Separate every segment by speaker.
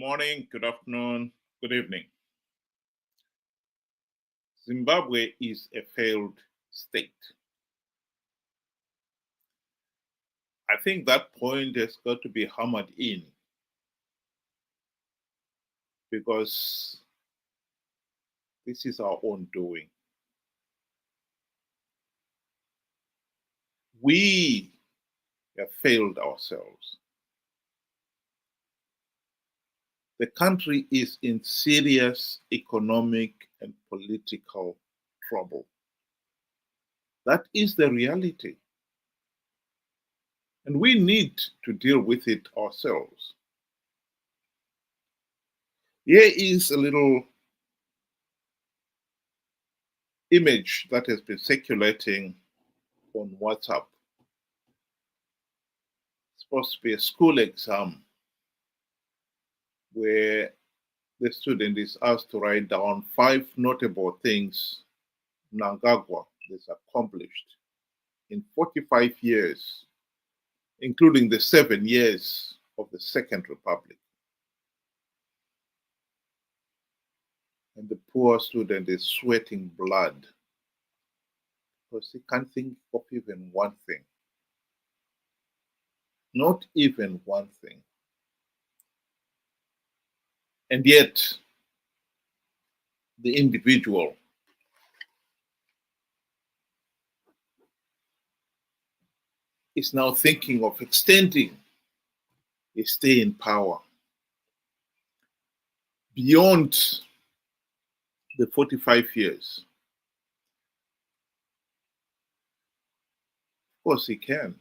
Speaker 1: morning, good afternoon, good evening. Zimbabwe is a failed state. I think that point has got to be hammered in because this is our own doing. We have failed ourselves. The country is in serious economic and political trouble. That is the reality. And we need to deal with it ourselves. Here is a little image that has been circulating on WhatsApp. It's supposed to be a school exam where the student is asked to write down 5 notable things Mnangagwa has accomplished in 45 years, including the 7 years of the Second Republic. And the poor student is sweating blood because he can't think of even one thing. Not even one thing. And yet, the individual is now thinking of extending his stay in power beyond the 45 years. Of course he can.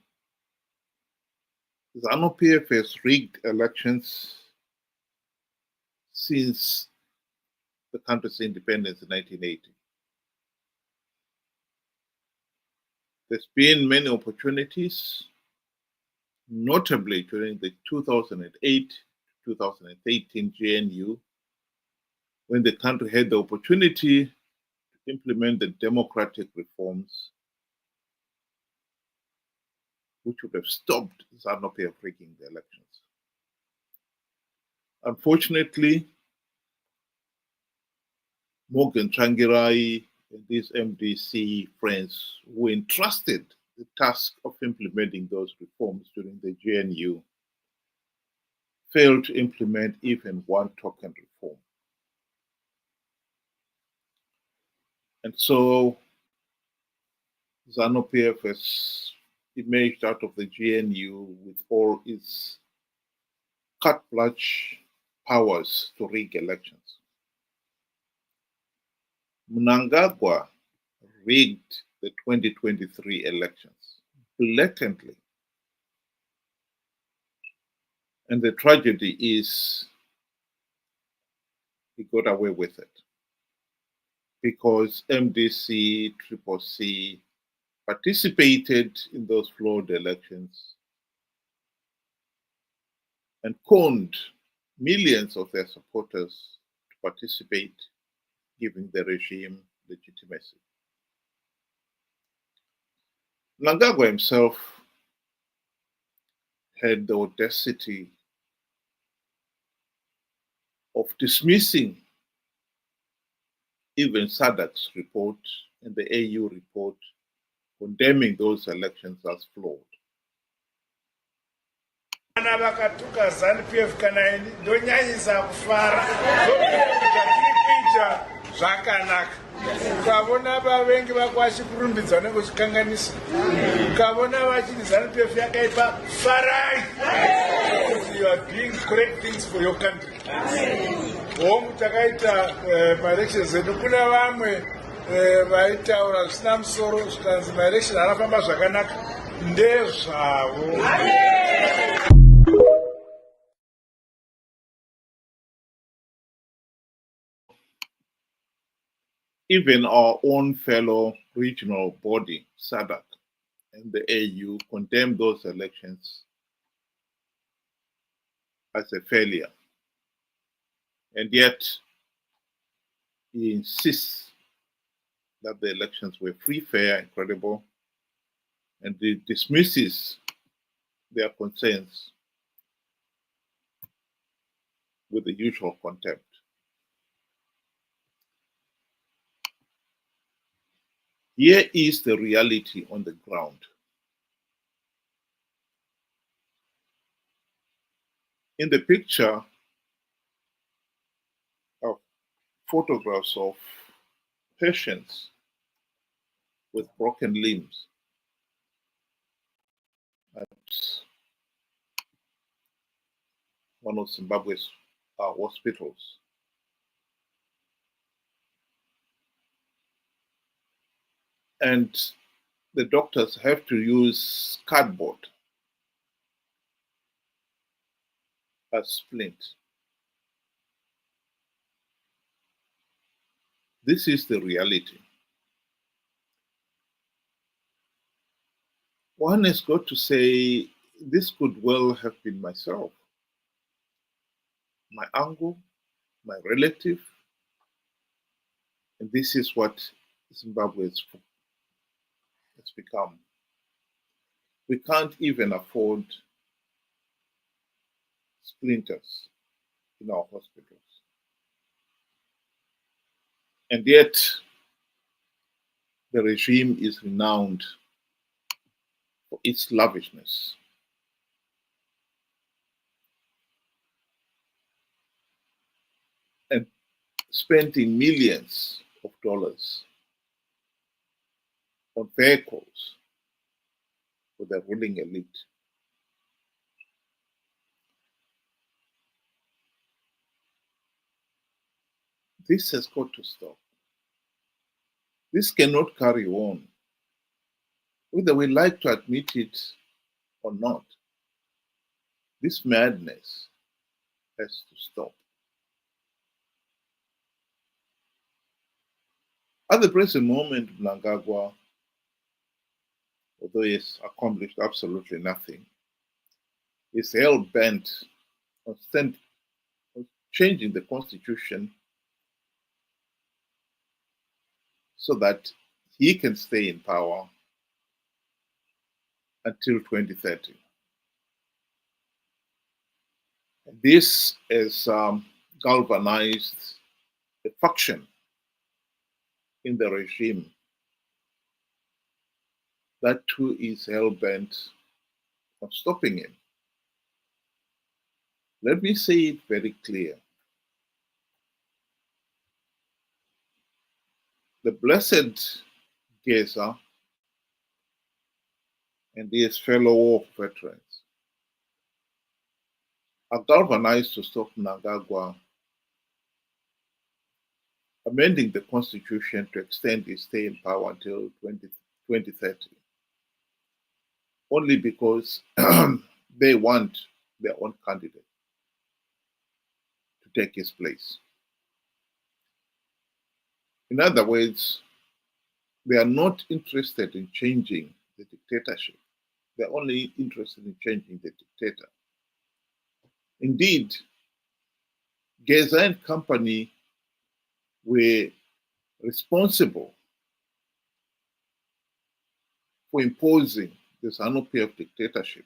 Speaker 1: The ZANU-PF has rigged elections since the country's independence in 1980. There's been many opportunities, notably during the 2008-2013 GNU, when the country had the opportunity to implement the democratic reforms which would have stopped ZANU-PF rigging the elections. Unfortunately, Morgan Tsvangirai and these MDC friends who were entrusted the task of implementing those reforms during the GNU failed to implement even one token reform. And so ZANU-PF has emerged out of the GNU with all its carte blanche powers to rig elections. Mnangagwa rigged the 2023 elections blatantly. And the tragedy is he got away with it because MDC, CCC participated in those flawed elections and conned millions of their supporters to participate, giving the regime legitimacy. Mnangagwa himself had the audacity of dismissing even SADC's report and the AU report condemning those elections as flawed.
Speaker 2: Vana vakatuka ZANU-PF kana ndonyanyisa kufara kuita zvakanaka. Ukavona vavengi vako vachikurumbidzwa nekuchikanganisa, ukavona vachiti ZANU-PF yakaipa, farai. You are doing correct things for your country. Hongu takaita maelections edu kuna vamwe vaitaura zvisina musoro zvikanzi maelections anofamba zvakanaka ndezvavo.
Speaker 1: Even our own fellow regional body, SADC, and the AU condemned those elections as a failure. And yet, he insists that the elections were free, fair, and credible, and he dismisses their concerns. with the usual contempt. Here is the reality on the ground. In the picture are photographs of patients with broken limbs at one of Zimbabwe's hospitals. And the doctors have to use cardboard as splint. This is the reality. One has got to say, this could well have been myself, my uncle, my relative, and this is what Zimbabwe has become. We can't even afford splinters in our hospitals. And yet, the regime is renowned for its lavishness. And spending millions of dollars on vehicles for the ruling elite. This has got to stop. This cannot carry on, whether we like to admit it or not. This madness has to stop. At the present moment, Mnangagwa, although he has accomplished absolutely nothing, is hell-bent on changing the constitution so that he can stay in power until 2030. This has galvanized a faction in the regime that too is hell-bent on stopping him. Let me say it very clear. The Blessed Geza and his fellow war veterans are galvanized to stop Mnangagwa amending the constitution to extend his stay in power until 2030, only because they want their own candidate to take his place. In other words, they are not interested in changing the dictatorship. They're only interested in changing the dictator. Indeed, Geza and company were responsible for imposing the ZANU-PF of dictatorship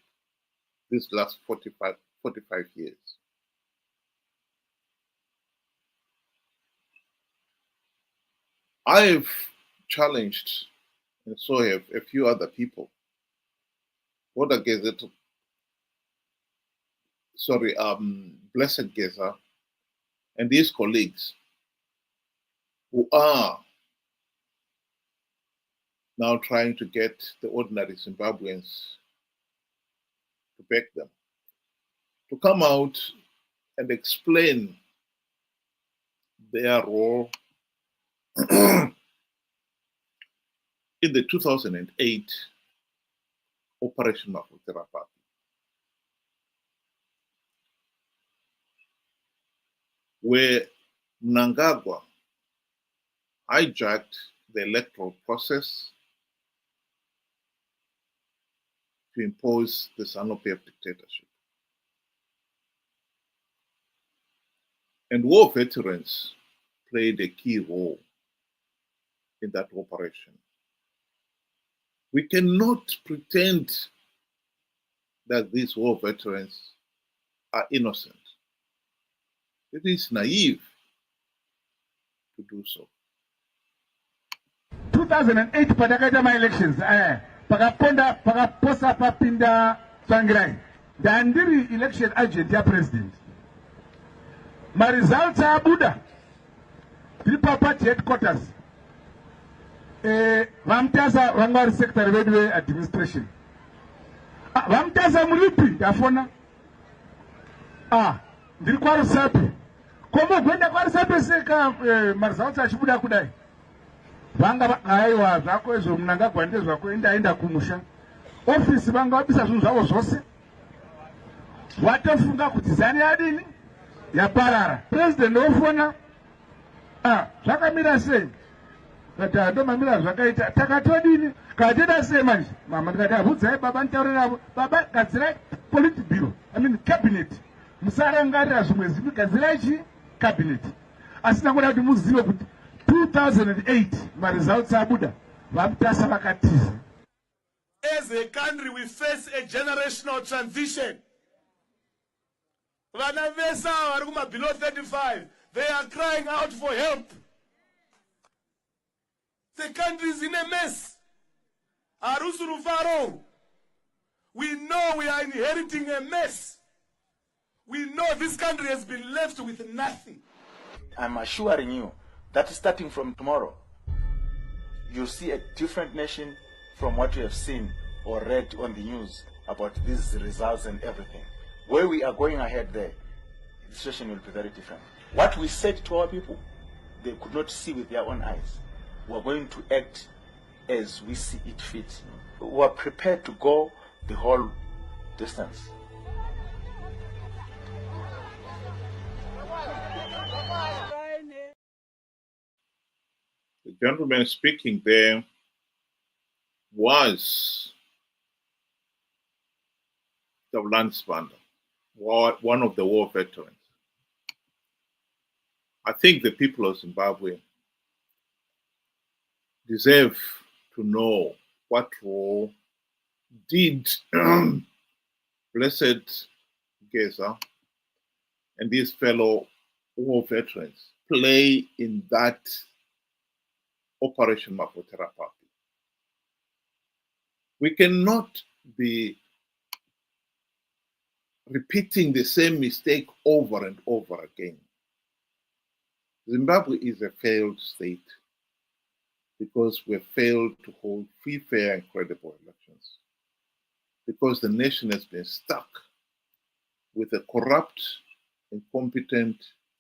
Speaker 1: these last 45 years. I've challenged, and so have a few other people, Blessed Geza and his colleagues who are now trying to get the ordinary Zimbabweans to back them, to come out and explain their role in the 2008 Operation Mafuterapati, where Mnangagwa hijacked the electoral process to impose the ZANU-PF dictatorship. And war veterans played a key role in that operation. We cannot pretend that these war veterans are innocent. It is naive to do so.
Speaker 2: 2008 patakaita ma-elections pakaposa papinda Tsvangirai ndandiri election agent yapresident. Ma-results abuda tiri paparty headquarters vamutasa vanga vari secretary vedu ve-administration vamutasa muripi ndafona ndiri kwarusapi komogwenda kwarusapi seka ma-results achibuda kudai vanga aiwa zvako izvo Mnangagwa ndezvo zvako endaenda kumusha ofisi vanga vabisa zvinhu zvavo zvose watofunga kuti zani yadini yaparara. President ofona zvakamira sei kati ndomamira zvakaita takatodini kateda sei manje mama ndikati abvudzai baba nditaurira baba gadzirai politburo cabinet musarangarira zvimwe zvinhu gadzirai chi cabinet asi nangoda kuti muzive kuti 2008 ma-results abuda vamutasa vakatiza.
Speaker 3: As a country we face a generational transition. Vana vesa vari kuma below 35 they are crying out for help. The country is in a mess. Arusurufaro. We know we are inheriting a mess. We know this country has been left with nothing.
Speaker 4: I'm assuring you that starting from tomorrow, you'll see a different nation from what you have seen or read on the news about these results and everything. Where we are going ahead there, the situation will be very different. What we said to our people, they could not see with their own eyes. We are going to act as we see it fit. We are prepared to go the whole distance.
Speaker 1: The gentleman speaking there was the Landsman, one of the war veterans. I think the people of Zimbabwe deserve to know what role did Blessed Geza and these fellow war veterans play in that Operation Mapotera Party. We cannot be repeating the same mistake over and over again. Zimbabwe is a failed state because we failed to hold free, fair, and credible elections. Because the nation has been stuck with a corrupt, incompetent,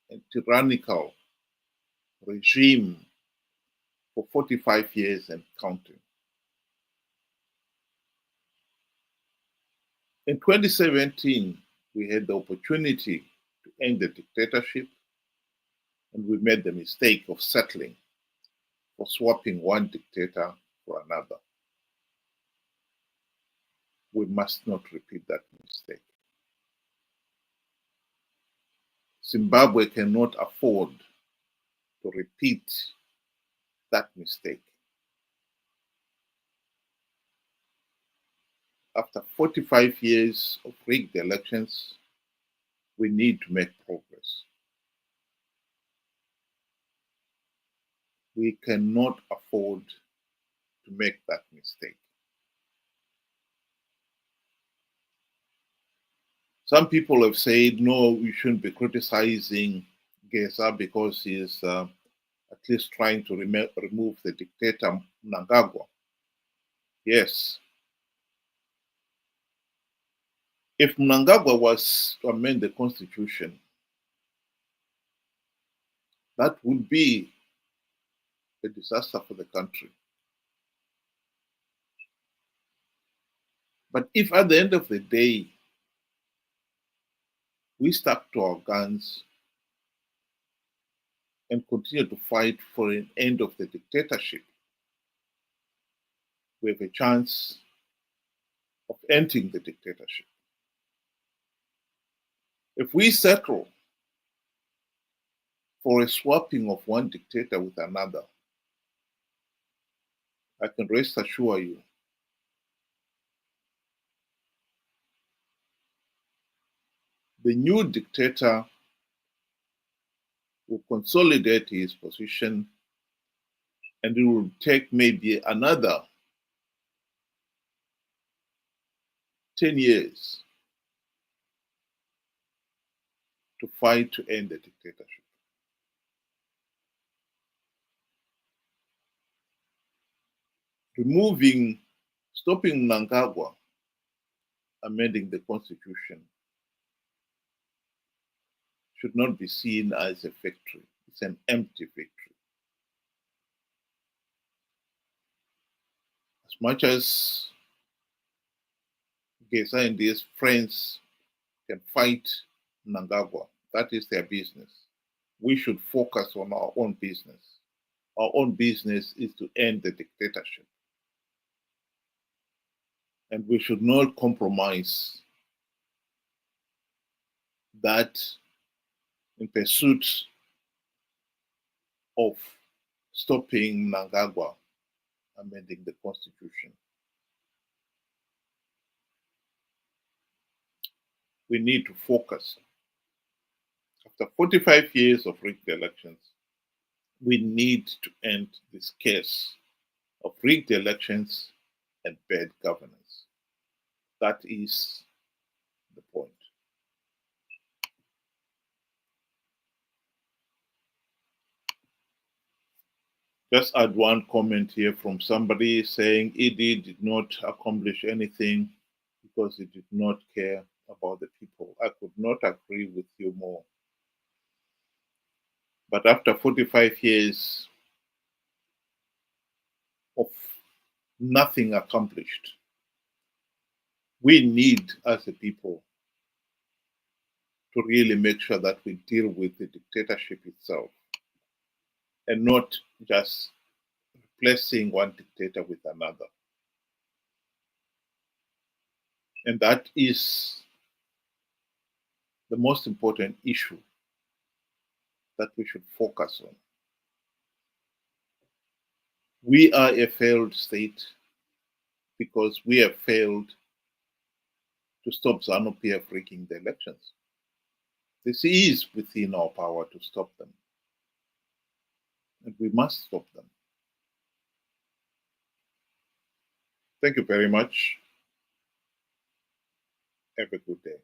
Speaker 1: and tyrannical regime for 45 years and counting. In 2017, we had the opportunity to end the dictatorship, and we made the mistake of settling for swapping one dictator for another. We must not repeat that mistake. Zimbabwe cannot afford to repeat that mistake. After 45 years of rigged elections, we need to make progress. We cannot afford to make that mistake. Some people have said, no, we shouldn't be criticizing Geza because he is at least trying to remove the dictator Mnangagwa. Yes. If Mnangagwa was to amend the constitution, that would be a disaster for the country. But if at the end of the day, we stuck to our guns and continue to fight for an end of the dictatorship, we have a chance of ending the dictatorship. If we settle for a swapping of one dictator with another, I can rest assure you the new dictator will consolidate his position, and it will take maybe another 10 years to fight to end the dictatorship. Stopping Mnangagwa amending the constitution should not be seen as a victory. It's an empty victory. As much as Geza and his friends can fight Mnangagwa, that is their business. We should focus on our own business. Our own business is to end the dictatorship. And we should not compromise that in pursuit of stopping Mnangagwa amending the constitution. We need to focus. After 45 years of rigged elections, we need to end this case of rigged elections and bad governance. That is the point. Just add one comment here from somebody saying ED did not accomplish anything because he did not care about the people. I could not agree with you more. But after 45 years of nothing accomplished, we need as a people to really make sure that we deal with the dictatorship itself and not just replacing one dictator with another. And that is the most important issue that we should focus on. We are a failed state because we have failed to stop ZANU-PF rigging the elections. This is within our power to stop them. And we must stop them. Thank you very much. Have a good day.